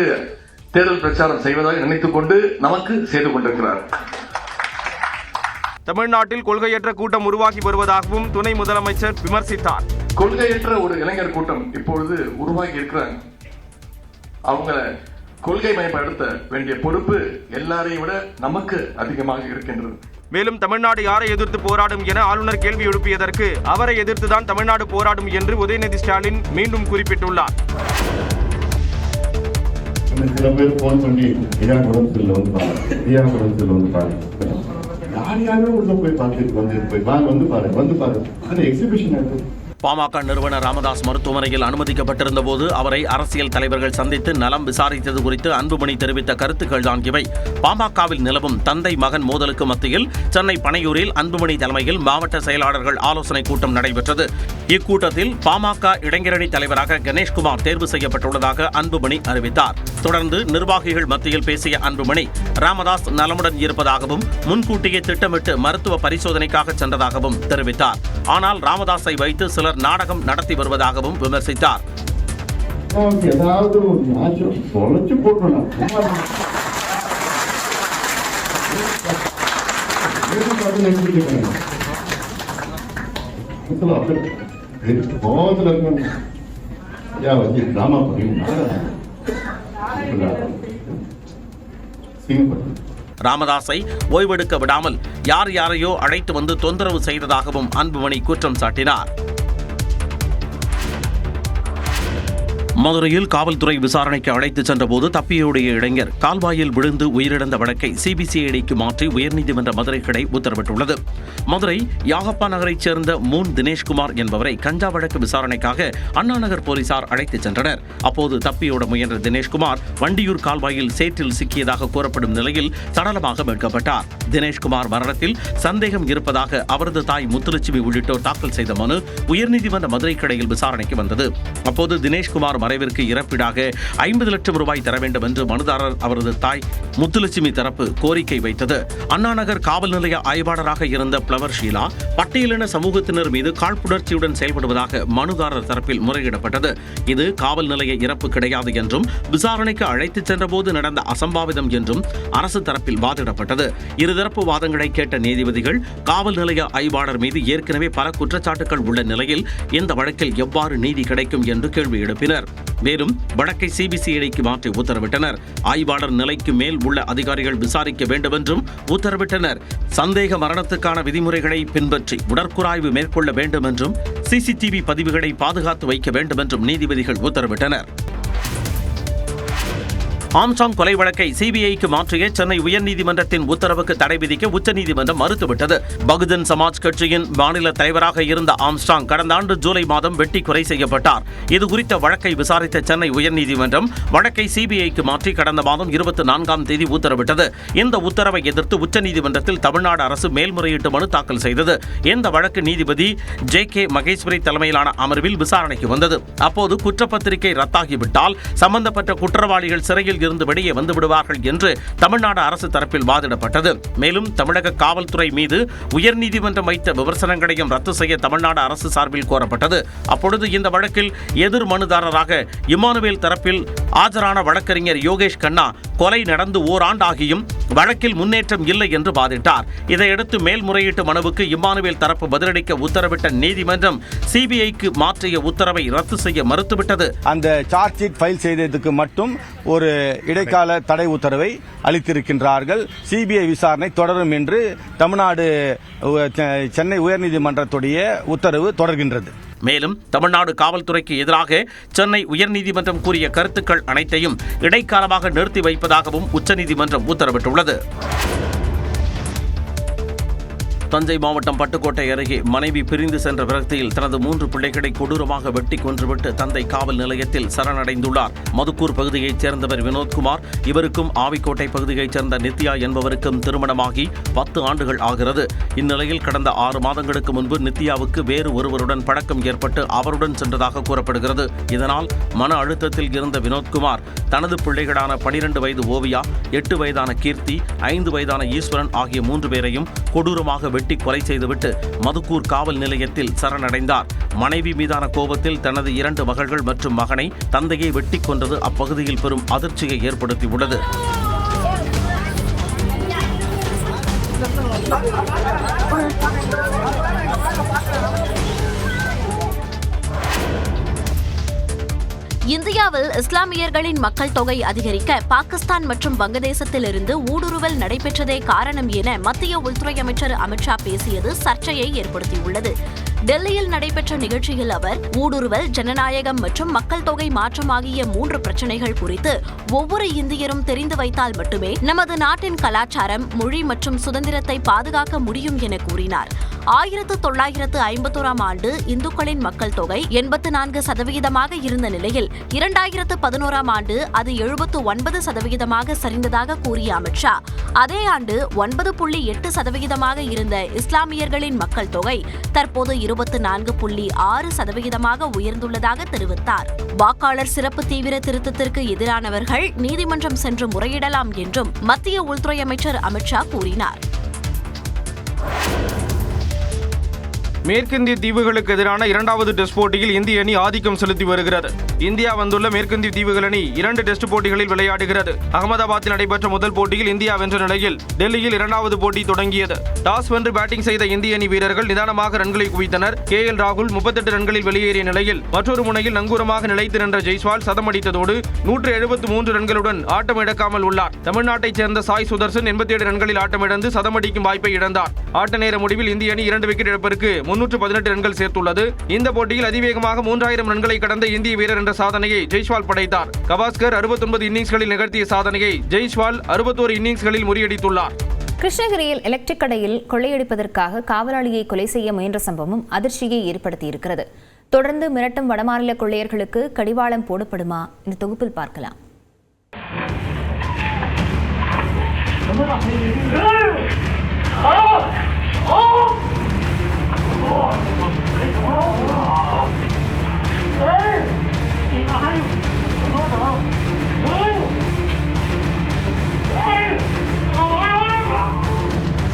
தேர்தல் பிரச்சாரம் செய்வதாக நினைத்துக் கொண்டு நமக்கு செய்து கொண்டிருக்கிறார். தமிழ்நாட்டில் கொள்கையற்ற கூட்டம் உருவாகி வருவதாகவும் துணை முதலமைச்சர் விமர்சித்தார். கொள்கையற்ற ஒரு இளைஞர் கூட்டம் இப்பொழுது உருவாகி இருக்கிறாங்க. அவங்கள கொள்கை மயப்படுத்த வேண்டிய பொறுப்பு எல்லாரையும் விட நமக்கு அதிகமாக இருக்கின்றது. மேலும் தமிழ்நாடு யாரை எதிர்த்து போராடும் என ஆளுநர் கேள்வி எழுப்பியதற்கு அவரை எதிர்த்துதான் தமிழ்நாடு போராடும் என்று உதயநிதி ஸ்டாலின் மீண்டும் குறிப்பிட்டுள்ளார். சில பேர் போன் பண்ணி யாரையாவது உள்ள போய் பார்த்துட்டு வந்து பாருங்க எக்ஸிபிஷன் இருக்கு. பாமக நிறுவனர் ராமதாஸ் மருத்துவமனையில் அனுமதிக்கப்பட்டிருந்த போது அவரை அரசியல் தலைவர்கள் சந்தித்து நலம் விசாரித்தது குறித்து அன்புமணி தெரிவித்த கருத்துக்கள் தான் இவை. பாமகவில் நிலவும் தந்தை மகன் மோதலுக்கு மத்தியில் சென்னை பனையூரில் அன்புமணி தலைமையில் மாவட்ட செயலாளர்கள் ஆலோசனை கூட்டம் நடைபெற்றது. இக்கூட்டத்தில் பாமக இளைஞரணி தலைவராக கணேஷ்குமார் தேர்வு செய்யப்பட்டுள்ளதாக அன்புமணி அறிவித்தார். தொடர்ந்து நிர்வாகிகள் மத்தியில் பேசிய அன்புமணி, ராமதாஸ் நலமுடன் இருப்பதாகவும் முன்கூட்டியே திட்டமிட்டு மருத்துவ பரிசோதனைக்காக சென்றதாகவும் தெரிவித்தார். ஆனால் ராமதாஸை வைத்து சிலர் நாடகம் நடத்தி வருவதாகவும் விமர்சித்தார். ராமதாஸை ஓய்வெடுக்க விடாமல் யார் யாரையோ அழைத்து வந்து தொந்தரவு செய்ததாகவும் அன்புமணி குற்றம் சாட்டினார். மதுரையில் காவல்துறை விசாரணைக்கு அழைத்துச் சென்றபோது தப்பியோடிய இளைஞர் கால்வாயில் விழுந்து உயிரிழந்த வழக்கை சிபிசிஐடிக்கு மாற்றி உயர்நீதிமன்ற மதுரை கிளை உத்தரவிட்டுள்ளது. மதுரை யாகப்பா நகரைச் சேர்ந்த மூன் தினேஷ்குமார் என்பவரை கஞ்சா வழக்கு விசாரணைக்காக அண்ணா நகர் போலீசார் அழைத்துச் சென்றனர். அப்போது தப்பியோட முயன்ற தினேஷ்குமார் வண்டியூர் கால்வாயில் சேற்றில் சிக்கியதாக கூறப்படும் நிலையில் சடலமாக மீட்கப்பட்டார். தினேஷ்குமார் மரணத்தில் சந்தேகம் இருப்பதாக அவரது தாய் முத்துலட்சுமி உள்ளிட்டோர் தாக்கல் செய்த மனு உயர்நீதிமன்ற மதுரை கிளையில் விசாரணைக்கு வந்தது. அப்போது தினேஷ்குமார் மறைவிற்கு இறப்பீடாக 50 லட்சம் ரூபாய் தர வேண்டும் என்று மனுதாரர் அவரது தாய் முத்துலட்சுமி தரப்பு கோரிக்கை வைத்தது. அண்ணாநகர் காவல் நிலைய ஆய்வாளராக இருந்த பிளவர் ஷீலா பட்டியலின சமூகத்தினர் மீது காழ்ப்புணர்ச்சியுடன் செயல்படுவதாக மனுதாரர் தரப்பில் முறையிடப்பட்டது. இது காவல் நிலைய இறப்பு கிடையாது என்றும் விசாரணைக்கு அழைத்துச் சென்றபோது நடந்த அசம்பாவிதம் என்றும் அரசு தரப்பில் வாதிடப்பட்டது. இருதரப்பு வாதங்களை கேட்ட நீதிபதிகள் காவல் நிலைய ஆய்வாளர் மீது ஏற்கனவே பல குற்றச்சாட்டுகள் உள்ள நிலையில் இந்த வழக்கில் எவ்வாறு நீதி கிடைக்கும் என்று கேள்வி எழுப்பினர். மேலும் வழக்கை சிபிசிஐடிக்கு மாற்றி உத்தரவிட்டனர். ஆய்வாளர் நிலைக்கு மேல் உள்ள அதிகாரிகள் விசாரிக்க வேண்டும் என்றும் உத்தரவிட்டனர். சந்தேக மரணத்துக்கான விதிமுறைகளை பின்பற்றி உடற்குறாய்வு மேற்கொள்ள வேண்டும் என்றும் சிசிடிவி பதிவுகளை பாதுகாத்து வைக்க வேண்டும் என்றும் நீதிபதிகள் உத்தரவிட்டனர். ஆம்ஸ்ட்ராங் கொலை வழக்கை சிபிஐக்கு மாற்றிய சென்னை உயர்நீதிமன்றத்தின் உத்தரவுக்கு தடை விதிக்க உச்சநீதிமன்றம் மறுத்துவிட்டது. பகுஜன் சமாஜ் கட்சியின் மாநில தலைவராக இருந்த ஆம்ஸ்ட்ராங் கடந்த ஆண்டு ஜூலை மாதம் வெட்டி கொலை செய்யப்பட்டார். இதுகுறித்த வழக்கை விசாரித்த சென்னை உயர்நீதிமன்றம் வழக்கை சிபிஐக்கு மாற்றி கடந்த மாதம் 24ஆம் தேதி உத்தரவிட்டது. இந்த உத்தரவை எதிர்த்து உச்சநீதிமன்றத்தில் தமிழ்நாடு அரசு மேல்முறையீட்டு மனு தாக்கல் செய்தது. இந்த வழக்கு நீதிபதி ஜே.கே. மகேஸ்வரி தலைமையிலான அமர்வில் விசாரணைக்கு வந்தது. அப்போது குற்றப்பத்திரிகை ரத்தாகிவிட்டால் சம்பந்தப்பட்ட குற்றவாளிகள் சிறையில் இருந்து வெளியே வந்து விடுவார்கள் என்று தமிழ்நாடு அரசு தரப்பில் வாதிடப்பட்டது. மேலும் தமிழக காவல்துறை மீது உயர்நீதிமன்றம் வைத்த விமர்சனங்களையும் ரத்து செய்ய தமிழ்நாடு அரசு சார்பில் கோரப்பட்டது. அப்பொழுது இந்த வழக்கில் எதிர் மனுதாரராக இமானுவேல் தரப்பில் ஆஜரான வழக்கறிஞர் யோகேஷ் கண்ணா கொலை நடந்து ஓராண்டாகியும் வழக்கில் முன்னேற்றம் இல்லை என்று வாதிட்டார். இதையடுத்து மேல்முறையீட்டு மனுவுக்கு இமானுவேல் தரப்பு பதிலளிக்க உத்தரவிட்ட நீதிமன்றம் சிபிஐக்கு மாற்றிய உத்தரவை ரத்து செய்ய மறுத்துவிட்டது. அந்த சார்ஜ் ஷீட் ஃபைல் செய்ததுக்கு மட்டும் ஒரு இடைக்கால தடை உத்தரவை அளித்திருக்கின்றார்கள். சிபிஐ விசாரணை தொடரும் என்று தமிழ்நாடு சென்னை உயர்நீதிமன்றத்துடைய உத்தரவு தொடர்கின்றது. மேலும் தமிழ்நாடு காவல்துறைக்கு எதிராக சென்னை உயர்நீதிமன்றம் கூறிய கருத்துக்கள் அனைத்தையும் இடைக்காலமாக நிறுத்தி வைப்பதாகவும் உச்சநீதிமன்றம் உத்தரவிட்டுள்ளது. தஞ்சை மாவட்டம் பட்டுக்கோட்டை அருகே மனைவி பிரிந்து சென்ற விரக்தியில் தனது 3 பிள்ளைகளை கொடூரமாக வெட்டி கொன்றுவிட்டு தந்தை காவல் நிலையத்தில் சரணடைந்துள்ளார். மதுக்கூர் பகுதியைச் சேர்ந்தவர் வினோத்குமார். இவருக்கும் ஆவிக்கோட்டை பகுதியைச் சேர்ந்த நித்யா என்பவருக்கும் திருமணமாகி 10 ஆண்டுகள் ஆகிறது. இந்நிலையில் கடந்த 6 மாதங்களுக்கு முன்பு நித்யாவுக்கு வேறு ஒருவருடன் பழக்கம் ஏற்பட்டு அவருடன் சென்றதாக கூறப்படுகிறது. இதனால் மன அழுத்தத்தில் இருந்த வினோத்குமார் தனது பிள்ளைகளான 12 வயது ஓவியா, 8 வயதான கீர்த்தி, 5 வயதான ஈஸ்வரன் ஆகிய 3 பேரையும் கொடூரமாக வெட்டி கொலை செய்துவிட்டு மதுக்கூர் காவல் நிலையத்தில் சரணடைந்தார். மனைவி மீதான கோபத்தில் தனது 2 மகள்கள் மற்றும் மகனை தந்தையை வெட்டி கொன்றது அப்பகுதியில் பெரும் அதிர்ச்சியை ஏற்படுத்தியுள்ளது. இந்தியாவில் இஸ்லாமியர்களின் மக்கள் தொகை அதிகரிக்க பாகிஸ்தான் மற்றும் வங்கதேசத்திலிருந்து ஊடுருவல் நடைபெற்றதே காரணம் என மத்திய உள்துறை அமைச்சர் அமித்ஷா பேசியது சர்ச்சையை ஏற்படுத்தியுள்ளது. டெல்லியில் நடைபெற்ற நிகழ்ச்சியில் அவர் ஊடுருவல், ஜனநாயகம் மற்றும் மக்கள் தொகை மாற்றம் ஆகிய 3 பிரச்சினைகள் குறித்து ஒவ்வொரு இந்தியரும் தெரிந்து வைத்தால் மட்டுமே நமது நாட்டின் கலாச்சாரம், மொழி மற்றும் சுதந்திரத்தை பாதுகாக்க முடியும் என கூறினார். 1951ஆம் ஆண்டு இந்துக்களின் மக்கள் தொகை 84% இருந்த நிலையில் 2011ஆம் ஆண்டு அது 79% சரிந்ததாக கூறிய அமித்ஷா, அதே ஆண்டு 9.8% இருந்த இஸ்லாமியர்களின் மக்கள் தொகை தற்போது 24.6% உயர்ந்துள்ளதாக தெரிவித்தார். வாக்காளர் சிறப்பு தீவிர திருத்தத்திற்கு எதிரானவர்கள் நீதிமன்றம் சென்று முறையிடலாம் என்றும் மத்திய உள்துறை அமைச்சர் அமித்ஷா கூறினார். மேற்கிந்திய தீவுகளுக்கு எதிரான 2வது டெஸ்ட் போட்டியில் இந்திய அணி ஆதிக்கம் செலுத்தி வருகிறது. இந்தியா வந்துள்ள மேற்கிந்திய தீவுகள் அணி 2 டெஸ்ட் போட்டிகளில் விளையாடுகிறது. அகமதாபாத்தில் நடைபெற்ற முதல் போட்டியில் இந்தியா வென்ற நிலையில் டெல்லியில் 2வது போட்டி தொடங்கியது. டாஸ் வென்று பேட்டிங் செய்த இந்திய அணி வீரர்கள் நிதானமாக ரன்களை குவித்தனர். KL ராகுல் 38 ரன்களில் வெளியேறிய நிலையில் மற்றொரு முனையில் நங்கூரமாக நிலைத்து நின்ற ஜெய்ஸ்வால் சதமடித்ததோடு 173 ரன்களுடன் ஆட்டம் இழக்காமல் உள்ளார். தமிழ்நாட்டைச் சேர்ந்த சாய் சுதர்சன் 87 ரன்களில் ஆட்டமிழந்து சதமடிக்கும் வாய்ப்பை இழந்தார். ஆட்ட நேர முடிவில் இந்திய அணி 2 விக்கெட் இழப்பிற்கு 318 ரன்கள் சேர்த்துள்ளது. இந்த போட்டியில் அதிவேகமாக 3000 ரன்களை கடந்த இந்திய வீரர் என்ற சாதனையை ஜெய்ஸ்வால் படைத்தார். கவாஸ்கர் 69 இன்னிங்ஸ்களில் நிகழ்த்திய சாதனையை ஜெய்ஸ்வால் 61 இன்னிங்ஸ்களில் முறியடித்துள்ளார். கிருஷ்ணகிரியில் எலக்ட்ரிக் கடையில் கொள்ளையடிப்பதற்காக காவலாளியை கொலை செய்ய முயன்ற சம்பவம் அதிர்ச்சியை ஏற்படுத்தியிருக்கிறது. தொடர்ந்து மிரட்டும் வடமாநில கொள்ளையர்களுக்கு கடிவாளம் போடப்படுமா? இந்த தொகுப்பில் பார்க்கலாம்.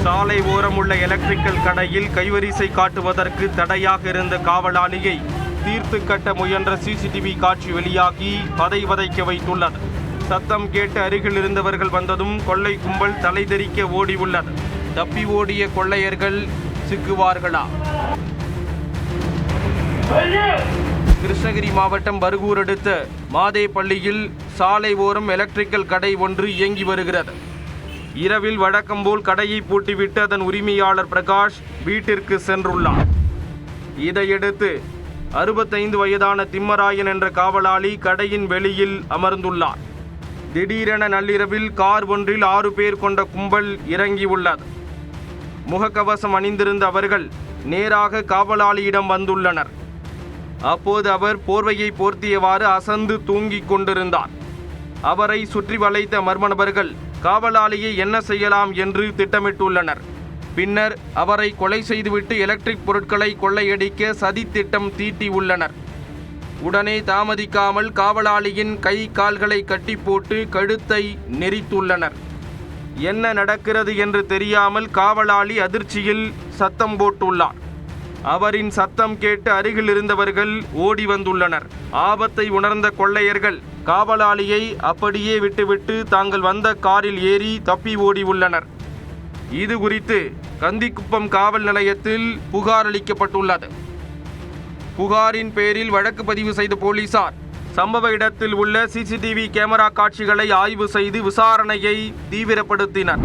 சாலை ஓரம் உள்ள எலக்ட்ரிக்கல் கடையில் கைவரிசை காட்டுவதற்கு தடையாக இருந்த காவலாளியை தீர்த்து கட்ட முயன்ற CCTV காட்சி வெளியாகி வதைக்க வைத்துள்ளது. சத்தம் கேட்டு அருகில் இருந்தவர்கள் வந்ததும் கொள்ளை கும்பல் தலைதெறிக்க ஓடி உள்ளது. தப்பி ஓடிய கொள்ளையர்கள் சிக்குவார்களா? கிருஷ்ணகிரி மாவட்டம் பர்கூர் அடுத்த மாதேப்பள்ளியில் சாலை ஓரம் எலக்ட்ரிக்கல் கடை ஒன்று இயங்கி வருகிறது. இரவில் வழக்கம்போல் கடையை பூட்டிவிட்டு அதன் உரிமையாளர் பிரகாஷ் வீட்டிற்கு சென்றுள்ளார். இதையடுத்து 65 வயதான திம்மராயன் என்ற காவலாளி கடையின் வெளியில் அமர்ந்துள்ளார். திடீரென நள்ளிரவில் கார் ஒன்றில் 6 பேர் கொண்ட கும்பல் இறங்கியுள்ளது. முகக்கவசம் அணிந்திருந்த அவர்கள் நேராக காவலாளியிடம் வந்துள்ளனர். அப்போது அவர் போர்வையை போர்த்தியவாறு அசந்து தூங்கிக் கொண்டிருந்தார். அவரை சுற்றி வளைத்த மர்ம நபர்கள் காவலாளியை என்ன செய்யலாம் என்று திட்டமிட்டுள்ளனர். பின்னர் அவரை கொலை செய்துவிட்டு எலக்ட்ரிக் பொருட்களை கொள்ளையடிக்க சதி திட்டம் தீட்டியுள்ளனர். உடனே தாமதிக்காமல் காவலாளியின் கை கால்களை கட்டி போட்டு கழுத்தை நெரித்துள்ளனர். என்ன நடக்கிறது என்று தெரியாமல் காவலாளி அதிர்ச்சியில் சத்தம் போட்டுள்ளார். அவரின் சத்தம் கேட்டு அருகில் இருந்தவர்கள் ஓடி வந்துள்ளனர். ஆபத்தை உணர்ந்த கொள்ளையர்கள் காவலாளியை அப்படியே விட்டுவிட்டு தாங்கள் வந்த காரில் ஏறி தப்பி ஓடி உள்ளனர். இது குறித்து கந்திக்குப்பம் காவல் நிலையத்தில் புகார் அளிக்கப்பட்டுள்ளது. புகாரின் பேரில் வழக்கு பதிவு செய்த போலீசார் சம்பவ இடத்தில் உள்ள CCTV கேமரா காட்சிகளை ஆய்வு செய்து விசாரணையை தீவிரப்படுத்தினர்.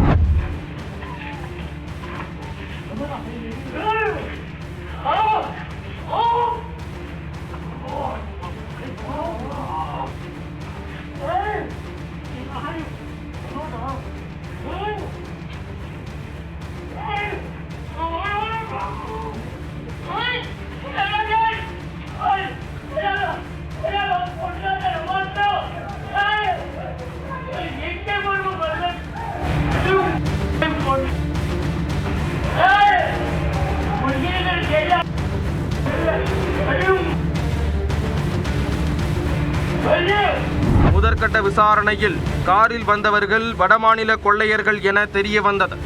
முதற்கட்ட விசாரணையில் காரில் வந்தவர்கள் வடமாநில கொள்ளையர்கள் என தெரிய வந்தது.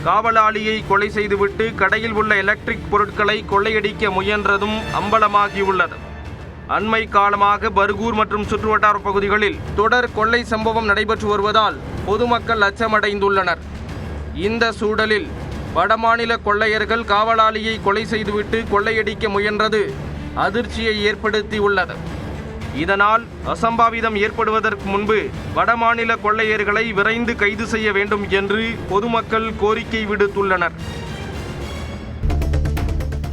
காவலாளியை கொலை செய்துவிட்டு கடையில் உள்ள எலக்ட்ரிக் பொருட்களை கொள்ளையடிக்க முயன்றதும் அம்பலமாகியுள்ளது. அண்மை காலமாக பர்கூர் மற்றும் சுற்றுவட்டார பகுதிகளில் தொடர் கொள்ளை சம்பவம் நடைபெற்று வருவதால் பொதுமக்கள் அச்சமடைந்துள்ளனர். இந்த சூழலில் வடமாநில கொள்ளையர்கள் காவலாளியை கொலை செய்துவிட்டு கொள்ளையடிக்க முயன்றது அதிர்ச்சியை ஏற்படுத்தியுள்ளது. இதனால் அசம்பாவிதம் ஏற்படுவதற்கு முன்பு வடமாநில கொள்ளையர்களை விரைந்து கைது செய்ய வேண்டும் என்று பொதுமக்கள் கோரிக்கை விடுத்துள்ளனர்.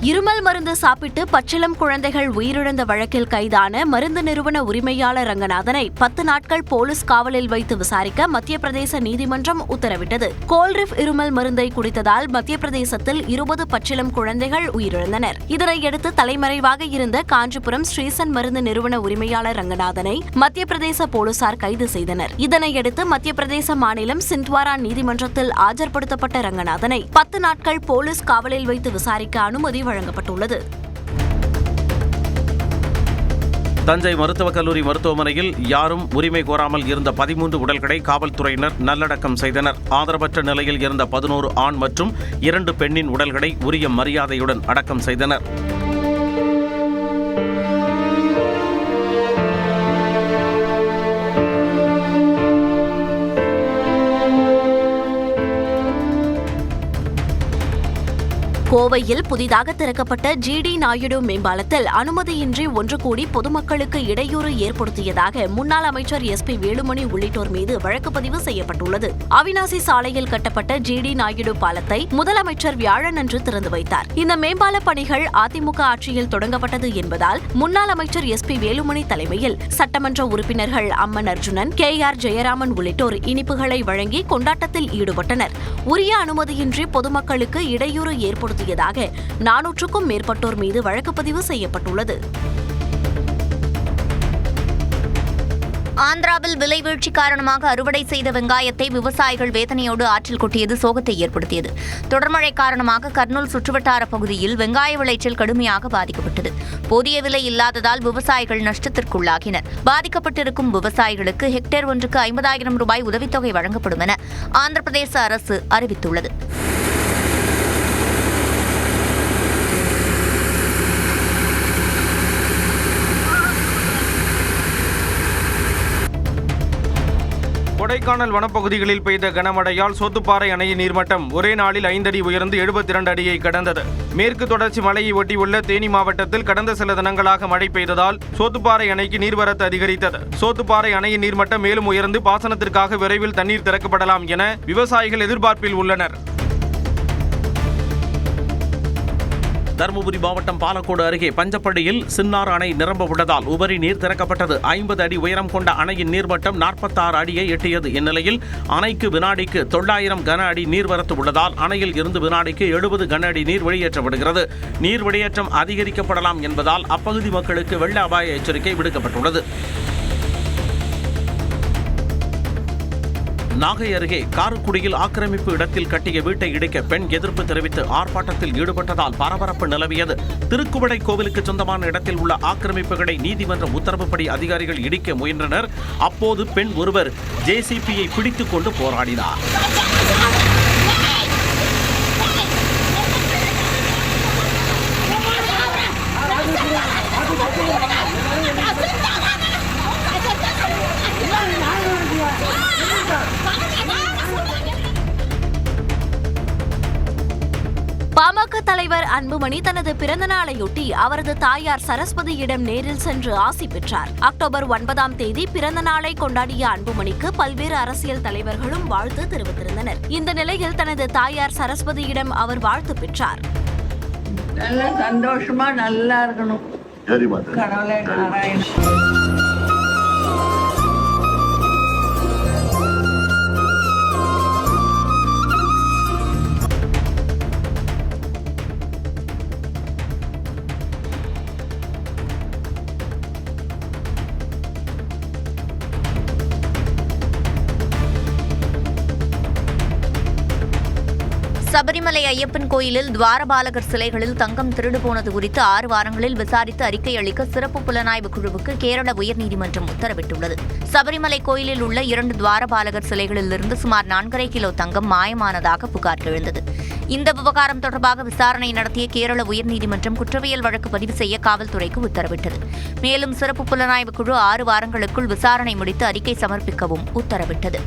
இருமல் மருந்து சாப்பிட்டு பச்சிளம் குழந்தைகள் உயிரிழந்த வழக்கில் கைதான மருந்து நிறுவன உரிமையாளர் ரங்கநாதனை 10 நாட்கள் போலீஸ் காவலில் வைத்து விசாரிக்க மத்திய பிரதேச நீதிமன்றம் உத்தரவிட்டது. கோல்ரிஃப் இருமல் மருந்தை குடித்ததால் மத்திய பிரதேசத்தில் 20 பச்சிளம் குழந்தைகள் உயிரிழந்தனர். இதனையடுத்து தலைமறைவாக இருந்த காஞ்சிபுரம் ஸ்ரீசன் மருந்து நிறுவன உரிமையாளர் ரங்கநாதனை மத்திய பிரதேச போலீசார் கைது செய்தனர். இதனையடுத்து மத்திய பிரதேச மாநிலம் சிந்த்வாரா நீதிமன்றத்தில் ஆஜர்படுத்தப்பட்ட ரங்கநாதனை 10 நாட்கள் போலீஸ் காவலில் வைத்து விசாரிக்க அனுமதி வழங்கப்பட்டுள்ளது. தஞ்சை மருத்துவக் கல்லூரி மருத்துவமனையில் யாரும் உரிமை கோராமல் இருந்த 13 உடல்களை காவல்துறையினர் நல்லடக்கம் செய்தனர். ஆதரவற்ற நிலையில் இருந்த 11 ஆண் மற்றும் 2 பெண்ணின் உடல்களை உரிய மரியாதையுடன் அடக்கம் செய்தனர். கோவையில் புதிதாக திறக்கப்பட்ட ஜிடி நாயுடு மேம்பாலத்தில் அனுமதியின்றி ஒன்று கூடி பொதுமக்களுக்கு இடையூறு ஏற்படுத்தியதாக முன்னாள் அமைச்சர் எஸ்பி வேலுமணி உள்ளிட்டோர் மீது வழக்கு பதிவு செய்யப்பட்டுள்ளது. அவிநாசி சாலையில் கட்டப்பட்ட ஜிடி நாயுடு பாலத்தை முதலமைச்சர் வியாழனன்று திறந்து வைத்தார். இந்த மேம்பால பணிகள் அதிமுக ஆட்சியில் தொடங்கப்பட்டது என்பதால் முன்னாள் அமைச்சர் எஸ்பி வேலுமணி தலைமையில் சட்டமன்ற உறுப்பினர்கள் அம்மன் அர்ஜுனன், KR ஜெயராமன் உள்ளிட்டோர் இனிப்புகளை வழங்கி கொண்டாட்டத்தில் ஈடுபட்டனர். உரிய அனுமதியின்றி பொதுமக்களுக்கு இடையூறு ஏற்படுத்தியதாக 400க்கும் மேற்பட்டோர் மீது வழக்கு பதிவு செய்யப்பட்டுள்ளது. ஆந்திராவில் விலை வீழ்ச்சி காரணமாக அறுவடை செய்த வெங்காயத்தை விவசாயிகள் வேதனையோடு ஆற்றில் கொட்டியது சோகத்தை ஏற்படுத்தியது. தொடர்மழை காரணமாக கர்னூல் சுற்றுவட்டார பகுதியில் வெங்காய விளைச்சல் கடுமையாக பாதிக்கப்பட்டது. போதிய விலை இல்லாததால் விவசாயிகள் நஷ்டத்திற்குள்ளாகினர். பாதிக்கப்பட்டிருக்கும் விவசாயிகளுக்கு ஹெக்டேர் ஒன்றுக்கு 50,000 ரூபாய் உதவித்தொகை வழங்கப்படும் என ஆந்திர பிரதேச அரசு அறிவித்துள்ளது. கொடைக்கானல் வனப்பகுதிகளில் பெய்த கனமழையால் சோத்துப்பாறை அணையின் நீர்மட்டம் ஒரே நாளில் 5 அடி உயர்ந்து 72 அடியை கடந்தது. மேற்கு தொடர்ச்சி மலையை ஒட்டியுள்ள தேனி மாவட்டத்தில் கடந்த சில தினங்களாக மழை பெய்ததால் சோத்துப்பாறை அணைக்கு நீர்வரத்து அதிகரித்தது. சோத்துப்பாறை அணையின் நீர்மட்டம் மேலும் உயர்ந்து பாசனத்திற்காக விரைவில் தண்ணீர் திறக்கப்படலாம் என விவசாயிகள் எதிர்பார்ப்பில் உள்ளனர். தருமபுரி மாவட்டம் பாலக்கோடு அருகே பஞ்சப்பள்ளியில் சின்னாறு அணை நிரம்ப உள்ளதால் உபரி நீர் திறக்கப்பட்டது. 50 அடி உயரம் கொண்ட அணையின் நீர்மட்டம் 46 அடியை எட்டியது. இந்நிலையில் அணைக்கு வினாடிக்கு 900 கன அடி நீர்வரத்து உள்ளதால் அணையில் இருந்து வினாடிக்கு 70 கன அடி நீர் வெளியேற்றப்படுகிறது. நீர் வெளியேற்றம் அதிகரிக்கப்படலாம் என்பதால் அப்பகுதி மக்களுக்கு வெள்ள அபாய எச்சரிக்கை விடுக்கப்பட்டுள்ளது. நாகை அருகே காரைக்குடியில் ஆக்கிரமிப்பு இடத்தில் கட்டிய வீட்டை இடிக்க பெண் எதிர்ப்பு தெரிவித்து ஆர்ப்பாட்டத்தில் ஈடுபட்டதால் பரபரப்பு நிலவியது. திருக்குவளை கோவிலுக்கு சொந்தமான இடத்தில் உள்ள ஆக்கிரமிப்புகளை நீதிமன்ற உத்தரவுப்படி அதிகாரிகள் இடிக்க முயன்றனர். அப்போது பெண் ஒருவர் JCBயை பிடித்துக் கொண்டு போராடினார். பாமக தலைவர் அன்புமணி தனது பிறந்த நாளையொட்டி அவரது தாயார் சரஸ்வதியிடம் நேரில் சென்று ஆசி பெற்றார். அக்டோபர் 9ஆம் தேதி பிறந்த நாளை கொண்டாடிய அன்புமணிக்கு பல்வேறு அரசியல் தலைவர்களும் வாழ்த்து தெரிவித்திருந்தனர். இந்த நிலையில் தனது தாயார் சரஸ்வதியிடம் அவர் வாழ்த்து பெற்றார். நல்ல சந்தோஷமா நல்லா இருக்கணும். கடவுளே நாராயணன். சபரிமலை ஐயப்பன் கோயிலில் துவாரபாலகர் சிலைகளில் தங்கம் திருடு போனது குறித்து 6 வாரங்களில் விசாரித்து அறிக்கை அளிக்க சிறப்பு புலனாய்வு குழுவுக்கு கேரள உயர்நீதிமன்றம் உத்தரவிட்டுள்ளது. சபரிமலை கோயிலில் உள்ள 2 துவாரபாலகர் சிலைகளிலிருந்து சுமார் 4.5 கிலோ தங்கம் மாயமானதாக புகார் எழுந்தது. இந்த விவகாரம் தொடர்பாக விசாரணை நடத்திய கேரள உயர்நீதிமன்றம் குற்றவியல் வழக்கு பதிவு செய்ய காவல்துறைக்கு உத்தரவிட்டது. மேலும் சிறப்பு புலனாய்வு குழு 6 வாரங்களுக்குள் விசாரணை முடித்து அறிக்கை சமர்ப்பிக்கவும் உத்தரவிட்டது.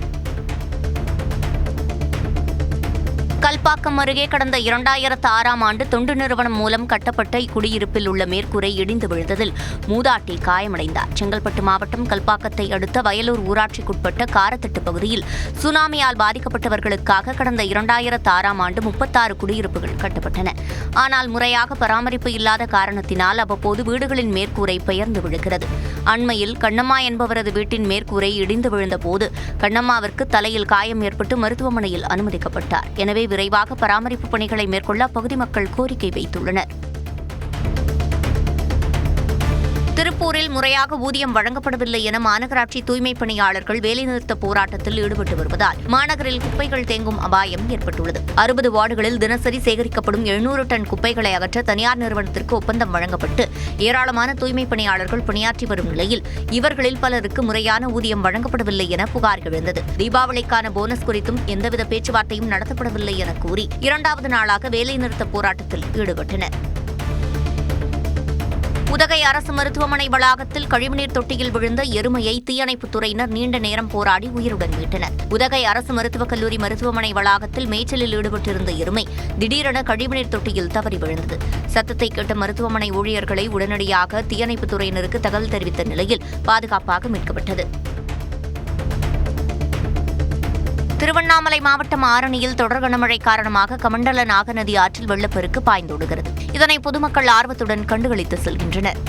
கல்பாக்கம் அருகே கடந்த 2006ஆம் ஆண்டு தொண்டு நிறுவனம் மூலம் கட்டப்பட்ட குடியிருப்பில் உள்ள மேற்கூரை இடிந்து விழுந்ததில் மூதாட்டி காயமடைந்தார். செங்கல்பட்டு மாவட்டம் கல்பாக்கத்தை அடுத்த வயலூர் ஊராட்சிக்குட்பட்ட காரத்திட்டு பகுதியில் சுனாமியால் பாதிக்கப்பட்டவர்களுக்காக கடந்த 2006ஆம் ஆண்டு 36 குடியிருப்புகள் கட்டப்பட்டன. ஆனால் முறையாக பராமரிப்பு இல்லாத காரணத்தினால் அவ்வப்போது வீடுகளின் மேற்கூரை பெயர்ந்து விழுகிறது. அண்மையில் கண்ணம்மா என்பவரது வீட்டின் மேற்கூரை இடிந்து விழுந்தபோது கண்ணம்மாவிற்கு தலையில் காயம் ஏற்பட்டு மருத்துவமனையில் அனுமதிக்கப்பட்டார். எனவே விரைவாக பராமரிப்பு பணிகளை மேற்கொள்ள அப்பகுதி மக்கள் கோரிக்கை வைத்துள்ளனர். திருப்பூரில் முறையாக ஊதியம் வழங்கப்படவில்லை என மாநகராட்சி தூய்மைப் பணியாளர்கள் வேலைநிறுத்த போராட்டத்தில் ஈடுபட்டு வருவதால் மாநகரில் குப்பைகள் தேங்கும் அபாயம் ஏற்பட்டுள்ளது. 60 வார்டுகளில் தினசரி சேகரிக்கப்படும் 700 டன் குப்பைகளை அகற்ற தனியார் நிறுவனத்திற்கு ஒப்பந்தம் வழங்கப்பட்டு ஏராளமான தூய்மைப் பணியாளர்கள் பணியாற்றி வரும் நிலையில் இவர்களில் பலருக்கு முறையான ஊதியம் வழங்கப்படவில்லை என புகார் எழுந்தது. தீபாவளிக்கான போனஸ் குறித்தும் எந்தவித பேச்சுவார்த்தையும் நடத்தப்படவில்லை என கூறி 2வது நாளாக வேலைநிறுத்த போராட்டத்தில் ஈடுபட்டனர். உதகை அரசு மருத்துவமனை வளாகத்தில் கழிவுநீர் தொட்டியில் விழுந்த எருமையை தீயணைப்புத் துறையினர் நீண்ட நேரம் போராடி உயிருடன் மீட்டனர். உதகை அரசு மருத்துவக் கல்லூரி மருத்துவமனை வளாகத்தில் மேய்ச்சலில் ஈடுபட்டிருந்த எருமை திடீரென கழிவுநீர் தொட்டியில் தவறி விழுந்தது. சத்தத்தை கேட்ட மருத்துவமனை ஊழியர்களை உடனடியாக தீயணைப்புத் துறையினருக்கு தகவல் தெரிவித்த நிலையில் பாதுகாப்பாக மீட்கப்பட்டது. திருவண்ணாமலை மாவட்டம் ஆரணியில் தொடர் கனமழை காரணமாக கமண்டல நாகநதி ஆற்றில் வெள்ளப்பெருக்கு பாய்ந்தோடுகிறது. இதனை பொதுமக்கள் ஆர்வத்துடன் கண்டுகளித்து செல்கின்றனர்.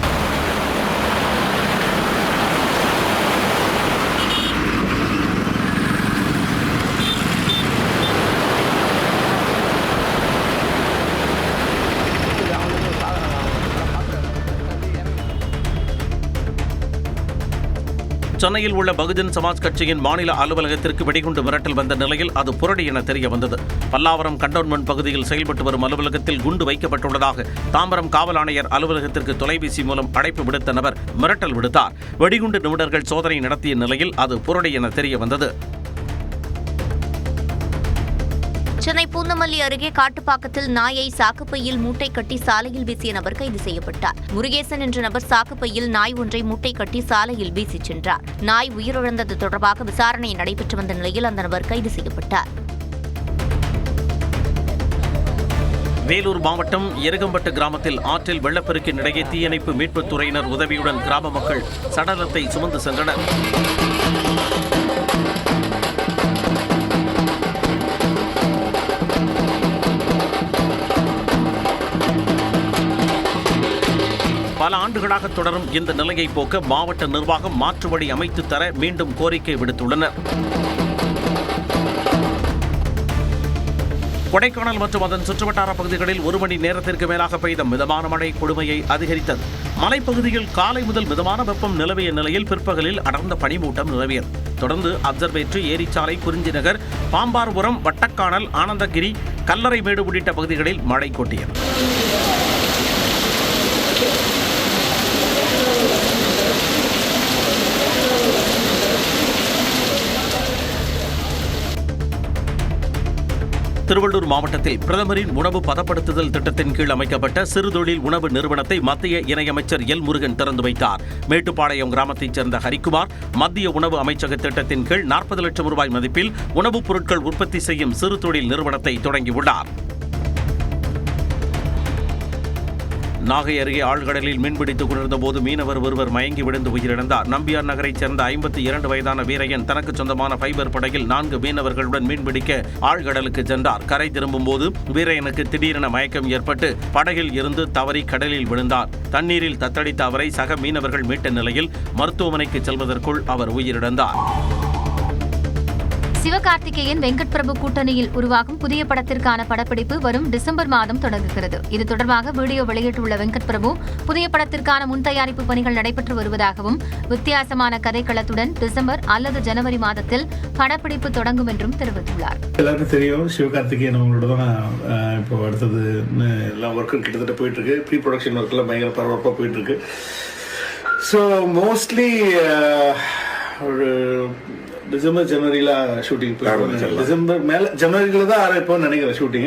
சென்னையில் உள்ள பகுஜன் சமாஜ் கட்சியின் மாநில அலுவலகத்திற்கு வெடிகுண்டு மிரட்டல் வந்த நிலையில் அது புரடி என தெரிய வந்தது. பல்லாவரம் கண்டோன்மெண்ட் பகுதியில் செயல்பட்டு வரும் அலுவலகத்தில் குண்டு வைக்கப்பட்டுள்ளதாக தாம்பரம் காவல் ஆணையர் அலுவலகத்திற்கு தொலைபேசி மூலம் அழைப்பு விடுத்த நபர் மிரட்டல் விடுத்தார். வெடிகுண்டு நிபுணர்கள் சோதனை நடத்திய நிலையில் அது புரடி என தெரிய வந்தது. சென்னை பூந்தமல்லி அருகே காட்டுப்பாக்கத்தில் நாயை சாக்குப்பையில் மூட்டை கட்டி சாலையில் வீசிய நபர் கைது செய்யப்பட்டார். முருகேசன் என்ற நபர் சாக்குப்பையில் நாய் ஒன்றை மூட்டை கட்டி சாலையில் வீசிச் சென்றார். நாய் உயிரிழந்தது தொடர்பாக விசாரணை நடைபெற்று வந்த நிலையில் அந்த நபர் கைது செய்யப்பட்டார். வேலூர் மாவட்டம் எருகம்பட்டு கிராமத்தில் ஆற்றில் வெள்ளப்பெருக்கின் இடையே தீயணைப்பு மீட்புத் துறையினர் உதவியுடன் கிராம மக்கள் சடலத்தை சுமந்து சென்றனர். பல ஆண்டுகளாக தொடரும் இந்த நிலையை போக்க மாவட்ட நிர்வாகம் மாற்று வழி அமைத்து தர மீண்டும் கோரிக்கை விடுத்துள்ளனர். கொடைக்கானல் மற்றும் அதன் சுற்றுவட்டார பகுதிகளில் 1 மணி நேரத்திற்கு மேலாக பெய்த மிதமான மழை கொடுமையை அதிகரித்தது. மலைப்பகுதியில் காலை முதல் மிதமான வெப்பம் நிலவிய நிலையில் பிற்பகலில் அடர்ந்த பனிமூட்டம் நிலவியது. தொடர்ந்து அப்சர்வேட்டரி, ஏரிச்சாலை, குறிஞ்சி நகர், பாம்பார்புரம், வட்டக்கானல், ஆனந்தகிரி, கல்லறைமேடு உள்ளிட்ட பகுதிகளில் மழை கொட்டியது. திருவள்ளூர் மாவட்டத்தில் பிரதமரின் உணவு பதப்படுத்துதல் திட்டத்தின் கீழ் அமைக்கப்பட்ட சிறுதொழில் உணவு நிறுவனத்தை மத்திய இணையமைச்சர் எல் முருகன் திறந்து வைத்தார். மேட்டுப்பாளையம் கிராமத்தைச் சேர்ந்த ஹரிக்குமார் மத்திய உணவு அமைச்சக திட்டத்தின் கீழ் 40 லட்சம் ரூபாய் மதிப்பில் உணவுப் பொருட்கள் உற்பத்தி செய்யும் சிறு தொழில் நிறுவனத்தை தொடங்கியுள்ளார். நாகை அருகே ஆழ்கடலில் மீன்பிடித்துக் கொண்டிருந்த போது மீனவர் ஒருவர் மயங்கி விழுந்து உயிரிழந்தார். நம்பியார் நகரைச் சேர்ந்த 52 வயதான வீரையன் தனக்கு சொந்தமான ஃபைபர் படகில் 4 மீனவர்களுடன் மீன்பிடிக்க ஆழ்கடலுக்கு சென்றார். கரை திரும்பும் போது வீரையனுக்கு திடீரென மயக்கம் ஏற்பட்டு படகில் இருந்து தவறி கடலில் விழுந்தார். தண்ணீரில் தத்தளித்த அவரை சக மீனவர்கள் மீட்ட நிலையில் மருத்துவமனைக்கு செல்வதற்குள் அவர் உயிரிழந்தார். சிவகார்த்திகேயன் வெங்கட் பிரபு கூட்டணியில் உருவாகும் புதிய படத்திற்கான படப்பிடிப்பு வரும் டிசம்பர் மாதம் தொடங்குகிறது. இது தொடர்பாக வீடியோ வெளியிட்டுள்ள வெங்கட் பிரபு புதிய படத்திற்கான முன் தயாரிப்பு பணிகள் நடைபெற்று வருவதாகவும் வித்தியாசமான கதைக்களத்துடன் டிசம்பர் அல்லது ஜனவரி மாதத்தில் படப்பிடிப்பு தொடங்கும் என்றும் தெரிவித்துள்ளார். எல்லாருக்கும் தெரியும் சிவகார்த்திகேயன் அவங்களோட தான் இப்போ அடுத்தது எல்லா ஒர்க்கும் கிட்டத்தட்ட போயிட்டு இருக்கு. ப்ரீ ப்ரொடக்ஷன் ஒர்க் எல்லாம் பயங்கர பரபரப்பாக போயிட்டு இருக்கு. ஸோ மோஸ்ட்லி ஒரு டிசம்பர் ஜனவரியில ஷூட்டிங் டிசம்பர் மேல ஜனவரியில தான் ஆரம்பிப்போம்னு நினைக்கிறேன் ஷூட்டிங்.